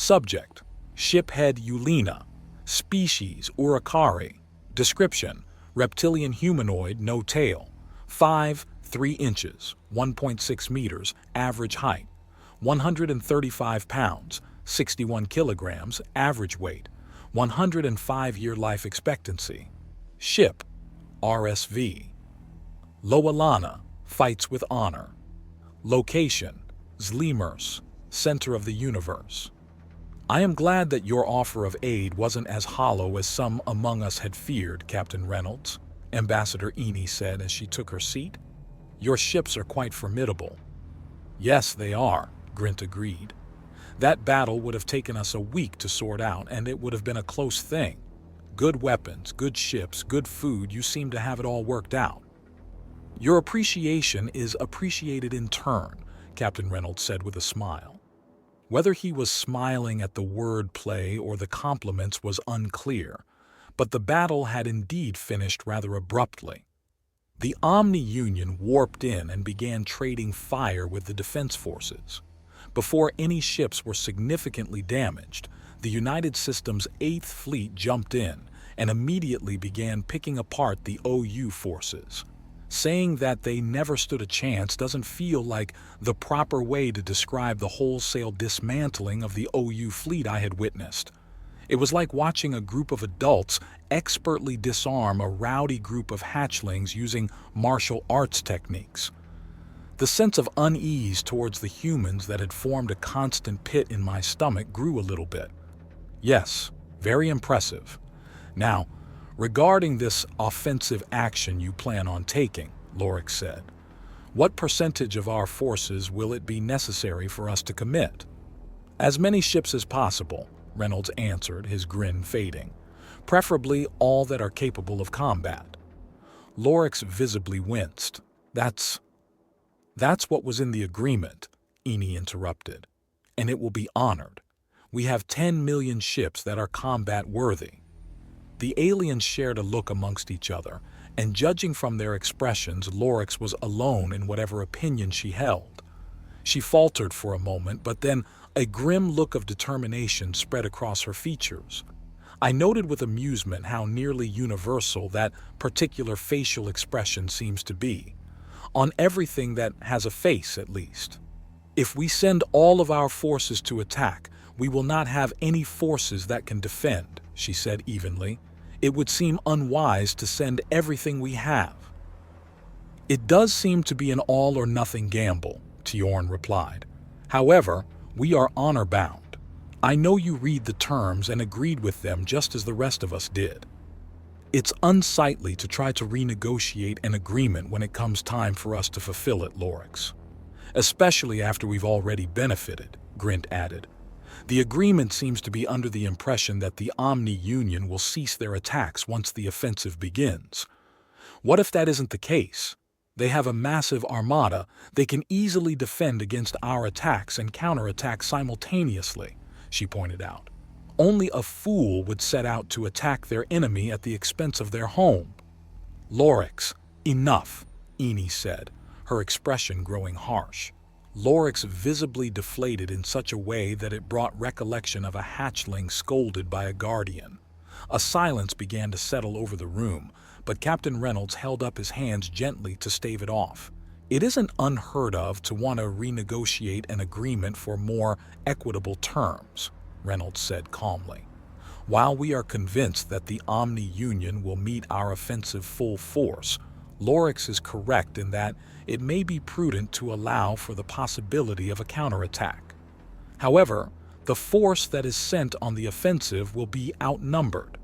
Subject: Shiphead Eulina. Species: Urukari. Description: reptilian humanoid, no tail. 5'3" 1.6 meters, average height. 135 pounds, 61 kilograms, average weight. 105-year life expectancy. Ship: RSV. Loalana, fights with honor. Location: Zlimers, center of the universe. I am glad that your offer of aid wasn't as hollow as some among us had feared, Captain Reynolds, Ambassador Eni said as she took her seat. Your ships are quite formidable. Yes, they are, Grint agreed. That battle would have taken us a week to sort out, and it would have been a close thing. Good weapons, good ships, good food, you seem to have it all worked out. Your appreciation is appreciated in turn, Captain Reynolds said with a smile. Whether he was smiling at the word play or the compliments was unclear, but the battle had indeed finished rather abruptly. The Omni-Union warped in and began trading fire with the defense forces. Before any ships were significantly damaged, the United System's 8th Fleet jumped in and immediately began picking apart the OU forces. Saying that they never stood a chance doesn't feel like the proper way to describe the wholesale dismantling of the OU fleet I had witnessed. It was like watching a group of adults expertly disarm a rowdy group of hatchlings using martial arts techniques. The sense of unease towards the humans that had formed a constant pit in my stomach grew a little bit. Yes, very impressive. Now, regarding this offensive action you plan on taking, Lorix said, what percentage of our forces will it be necessary for us to commit? As many ships as possible, Reynolds answered, his grin fading. Preferably all that are capable of combat. Lorix visibly winced. That's what was in the agreement, Eni interrupted, and it will be honored. We have 10 million ships that are combat-worthy. The aliens shared a look amongst each other, and judging from their expressions, Lorix was alone in whatever opinion she held. She faltered for a moment, but then a grim look of determination spread across her features. I noted with amusement how nearly universal that particular facial expression seems to be. On everything that has a face, at least. If we send all of our forces to attack, we will not have any forces that can defend, she said evenly. It would seem unwise to send everything we have. It does seem to be an all-or-nothing gamble, Tjorn replied. However, we are honor-bound. I know you read the terms and agreed with them just as the rest of us did. It's unsightly to try to renegotiate an agreement when it comes time for us to fulfill it, Lorix. Especially after we've already benefited, Grint added. The agreement seems to be under the impression that the Omni-Union will cease their attacks once the offensive begins. What if that isn't the case? They have a massive armada. They can easily defend against our attacks and counterattack simultaneously, she pointed out. Only a fool would set out to attack their enemy at the expense of their home. Lorix, enough, Eni said, her expression growing harsh. Lorix visibly deflated in such a way that it brought recollection of a hatchling scolded by a guardian. A silence began to settle over the room, but Captain Reynolds held up his hands gently to stave it off. It isn't unheard of to want to renegotiate an agreement for more equitable terms, Reynolds said calmly. While we are convinced that the Omni-Union will meet our offensive full force, Lorix is correct in that it may be prudent to allow for the possibility of a counterattack. However, the force that is sent on the offensive will be outnumbered.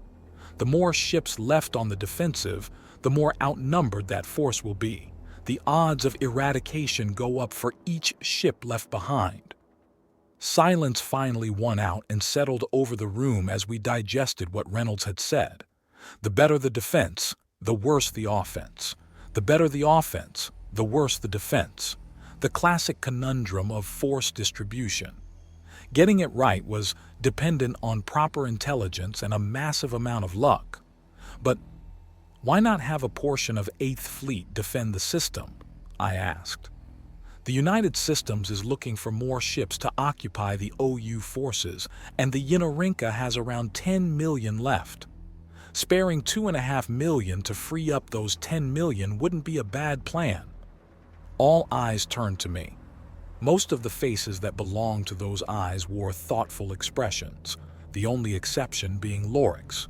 The more ships left on the defensive, the more outnumbered that force will be. The odds of eradication go up for each ship left behind. Silence finally won out and settled over the room as we digested what Reynolds had said. The better the defense, the worse the offense. The better the offense, the worse the defense. The classic conundrum of force distribution. Getting it right was dependent on proper intelligence and a massive amount of luck. But why not have a portion of 8th Fleet defend the system? I asked. The United Systems is looking for more ships to occupy the OU forces, and the Yinarinka has around 10 million left. Sparing 2.5 million to free up those 10 million wouldn't be a bad plan. All eyes turned to me. Most of the faces that belonged to those eyes wore thoughtful expressions, the only exception being Lorix.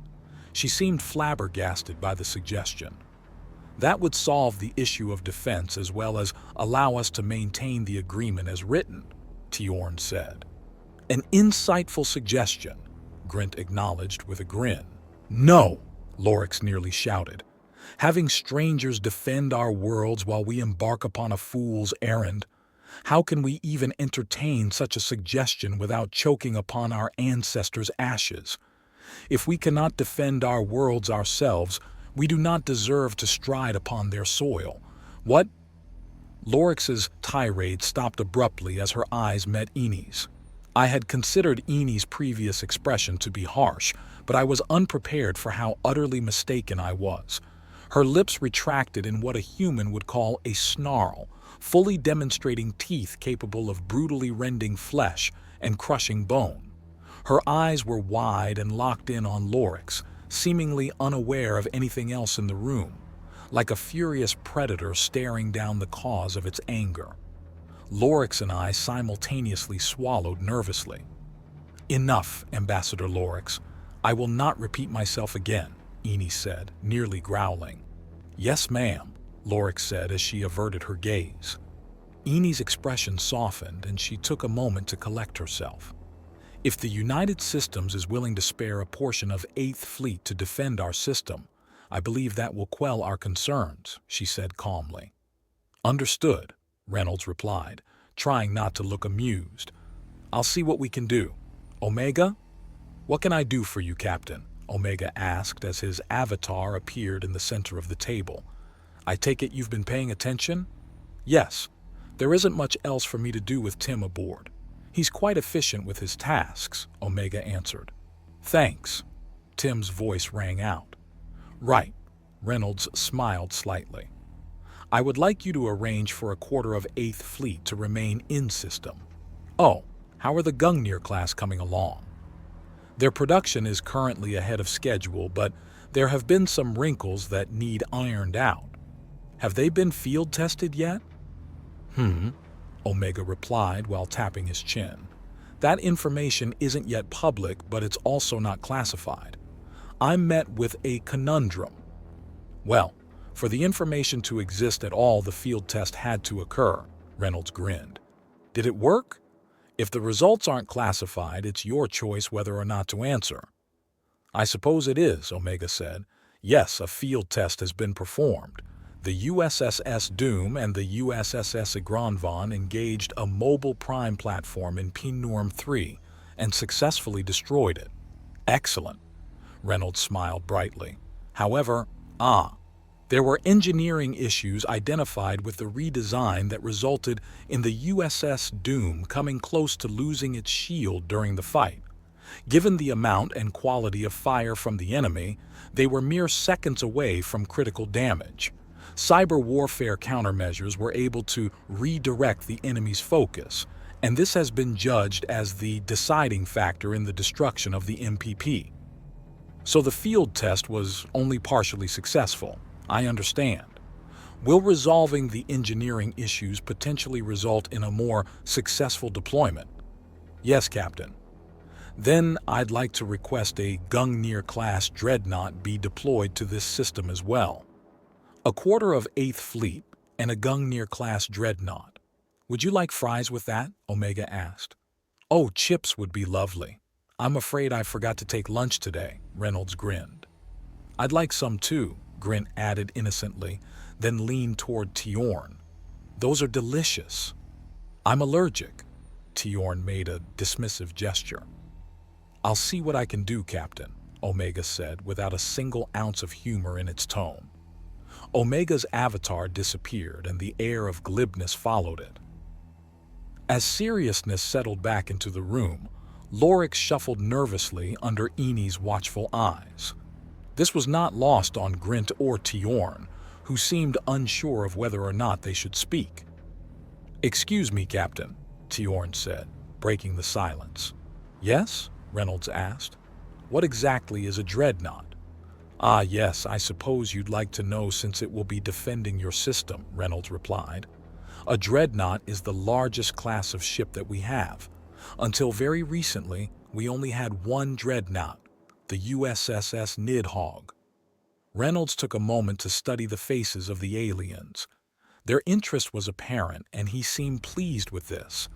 She seemed flabbergasted by the suggestion. That would solve the issue of defense as well as allow us to maintain the agreement as written, Tjorn said. An insightful suggestion, Grint acknowledged with a grin. No, Lorix nearly shouted. Having strangers defend our worlds while we embark upon a fool's errand? How can we even entertain such a suggestion without choking upon our ancestors' ashes? If we cannot defend our worlds ourselves, we do not deserve to stride upon their soil. What? Lorix's tirade stopped abruptly as her eyes met Eni's. I had considered Eni's previous expression to be harsh, but I was unprepared for how utterly mistaken I was. Her lips retracted in what a human would call a snarl, fully demonstrating teeth capable of brutally rending flesh and crushing bone. Her eyes were wide and locked in on Lorix, seemingly unaware of anything else in the room, like a furious predator staring down the cause of its anger. Lorix and I simultaneously swallowed nervously. Enough, Ambassador Lorix. I will not repeat myself again, Eni said, nearly growling. Yes, ma'am, Lorix said as she averted her gaze. Eni's expression softened and she took a moment to collect herself. If the United Systems is willing to spare a portion of 8th Fleet to defend our system, I believe that will quell our concerns, she said calmly. Understood, Reynolds replied, trying not to look amused. I'll see what we can do. Omega? What can I do for you, Captain? Omega asked as his avatar appeared in the center of the table. I take it you've been paying attention? Yes. There isn't much else for me to do with Tim aboard. He's quite efficient with his tasks, Omega answered. Thanks. Tim's voice rang out. Right. Reynolds smiled slightly. I would like you to arrange for a quarter of 8th Fleet to remain in system. Oh, how are the Gungnir class coming along? Their production is currently ahead of schedule, but there have been some wrinkles that need ironed out. Have they been field tested yet? Omega replied while tapping his chin. That information isn't yet public, but it's also not classified. I'm met with a conundrum. Well, for the information to exist at all, the field test had to occur, Reynolds grinned. Did it work? If the results aren't classified, it's your choice whether or not to answer. I suppose it is, Omega said. Yes, a field test has been performed. The USSS Doom and the USSS Igranvan engaged a mobile prime platform in P-Norm 3 and successfully destroyed it. Excellent. Reynolds smiled brightly. However, there were engineering issues identified with the redesign that resulted in the USS Doom coming close to losing its shield during the fight. Given the amount and quality of fire from the enemy, they were mere seconds away from critical damage. Cyber warfare countermeasures were able to redirect the enemy's focus, and this has been judged as the deciding factor in the destruction of the MPP. So the field test was only partially successful. I understand. Will resolving the engineering issues potentially result in a more successful deployment? Yes, Captain. Then I'd like to request a Gungnir-class Dreadnought be deployed to this system as well. A quarter of 8th Fleet and a Gungnir-class Dreadnought. Would you like fries with that? Omega asked. Oh, chips would be lovely. I'm afraid I forgot to take lunch today, Reynolds grinned. I'd like some too, Grint added innocently, then leaned toward Tjorn. Those are delicious. I'm allergic. Tjorn made a dismissive gesture. I'll see what I can do, Captain, Omega said without a single ounce of humor in its tone. Omega's avatar disappeared and the air of glibness followed it. As seriousness settled back into the room, Lorix shuffled nervously under Eni's watchful eyes. This was not lost on Grint or Tjorn, who seemed unsure of whether or not they should speak. "Excuse me, Captain," Tjorn said, breaking the silence. "Yes?" Reynolds asked. "What exactly is a dreadnought?" "Ah, yes, I suppose you'd like to know since it will be defending your system," Reynolds replied. "A dreadnought is the largest class of ship that we have. Until very recently, we only had one dreadnought, the USSS Nidhogg." Reynolds took a moment to study the faces of the aliens. Their interest was apparent, and he seemed pleased with this.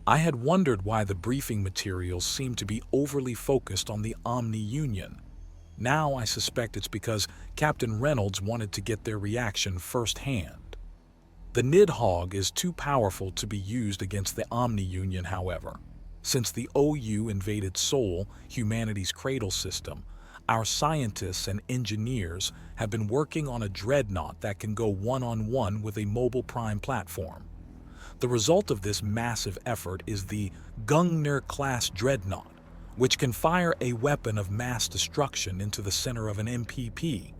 I had wondered why the briefing materials seemed to be overly focused on the Omni Union. Now I suspect it's because Captain Reynolds wanted to get their reaction firsthand. The Nidhogg is too powerful to be used against the Omni Union, however. Since the OU invaded Sol, humanity's cradle system, our scientists and engineers have been working on a dreadnought that can go one-on-one with a mobile prime platform. The result of this massive effort is the Gungnir-class dreadnought, which can fire a weapon of mass destruction into the center of an MPP,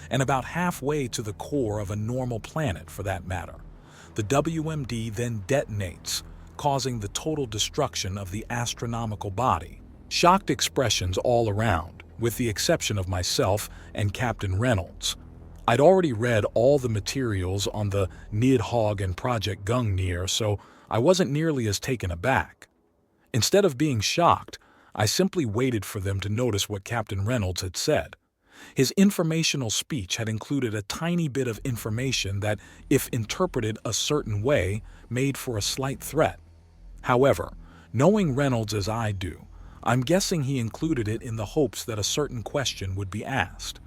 and about halfway to the core of a normal planet for that matter. The WMD then detonates, causing the total destruction of the astronomical body. Shocked expressions all around, with the exception of myself and Captain Reynolds. I'd already read all the materials on the Nidhogg and Project Gungnir, so I wasn't nearly as taken aback. Instead of being shocked, I simply waited for them to notice what Captain Reynolds had said. His informational speech had included a tiny bit of information that, if interpreted a certain way, made for a slight threat. However, knowing Reynolds as I do, I'm guessing he included it in the hopes that a certain question would be asked.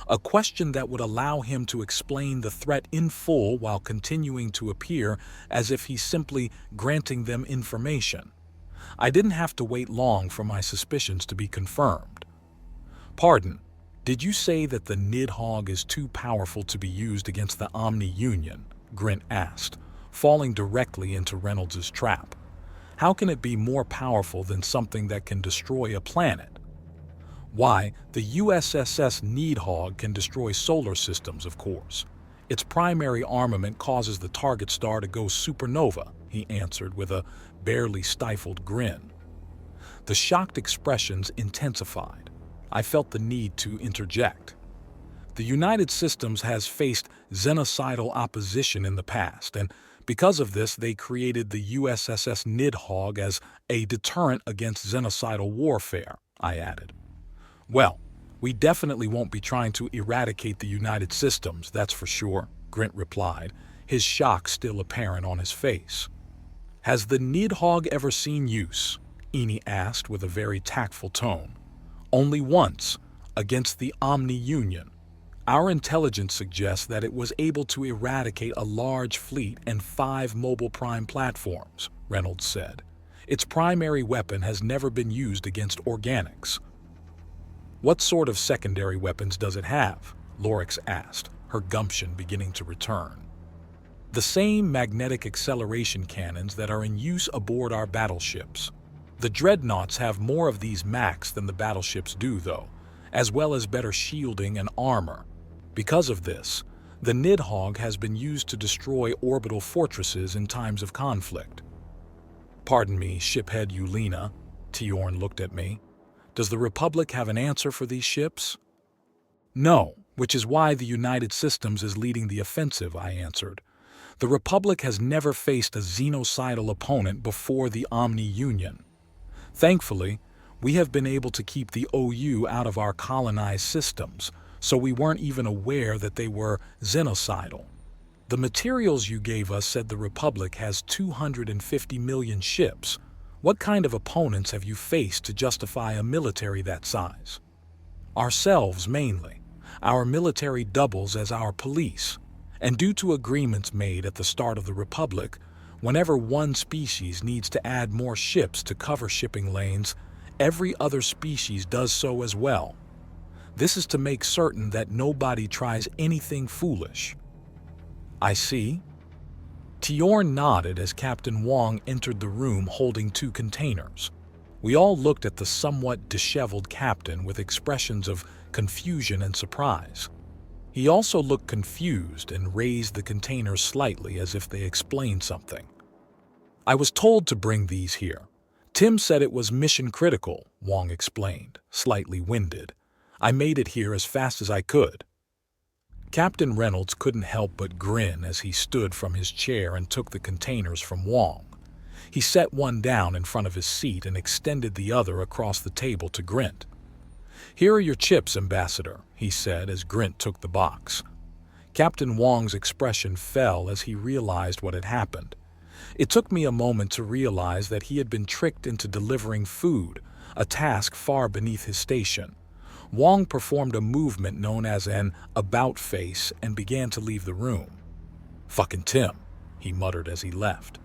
A question that would allow him to explain the threat in full while continuing to appear as if he's simply granting them information. I didn't have to wait long for my suspicions to be confirmed. "Pardon, did you say that the Nidhogg is too powerful to be used against the Omni Union?" Grint asked, falling directly into Reynolds' trap. "How can it be more powerful than something that can destroy a planet?" "Why, the USSS Nidhogg can destroy solar systems, of course. Its primary armament causes the target star to go supernova," he answered with a barely stifled grin. The shocked expressions intensified. I felt the need to interject. "The United Systems has faced xenocidal opposition in the past, and because of this they created the USSS Nidhogg as a deterrent against xenocidal warfare," I added. "Well, we definitely won't be trying to eradicate the United Systems, that's for sure," Grint replied, his shock still apparent on his face. "Has the Nidhogg ever seen use?" Eni asked with a very tactful tone. "Only once, against the Omni Union. Our intelligence suggests that it was able to eradicate a large fleet and 5 mobile prime platforms," Reynolds said. "Its primary weapon has never been used against organics." "What sort of secondary weapons does it have?" Lorix asked, her gumption beginning to return. "The same magnetic acceleration cannons that are in use aboard our battleships. The dreadnoughts have more of these MACs than the battleships do, though, as well as better shielding and armor. Because of this, the Nidhogg has been used to destroy orbital fortresses in times of conflict." "Pardon me, shiphead Yulina," Tjorn looked at me. "Does the Republic have an answer for these ships?" "No, which is why the United Systems is leading the offensive," I answered. "The Republic has never faced a xenocidal opponent before the Omni Union. Thankfully, we have been able to keep the OU out of our colonized systems, so we weren't even aware that they were xenocidal. The materials you gave us said the Republic has 250 million ships. What kind of opponents have you faced to justify a military that size?" "Ourselves, mainly. Our military doubles as our police. And due to agreements made at the start of the Republic, whenever one species needs to add more ships to cover shipping lanes, every other species does so as well. This is to make certain that nobody tries anything foolish." "I see." Tjorn nodded as Captain Wong entered the room holding 2 containers. We all looked at the somewhat disheveled captain with expressions of confusion and surprise. He also looked confused and raised the containers slightly as if they explained something. I was told to bring these here. Tim said it was mission critical, Wong explained, slightly winded. I made it here as fast as I could. Captain Reynolds couldn't help but grin as he stood from his chair and took the containers from Wong. He set one down in front of his seat and extended the other across the table to Grint. "Here are your chips, Ambassador," he said as Grint took the box. Captain Wong's expression fell as he realized what had happened. It took me a moment to realize that he had been tricked into delivering food, a task far beneath his station. Wong performed a movement known as an about face and began to leave the room. "Fucking Tim," he muttered as he left.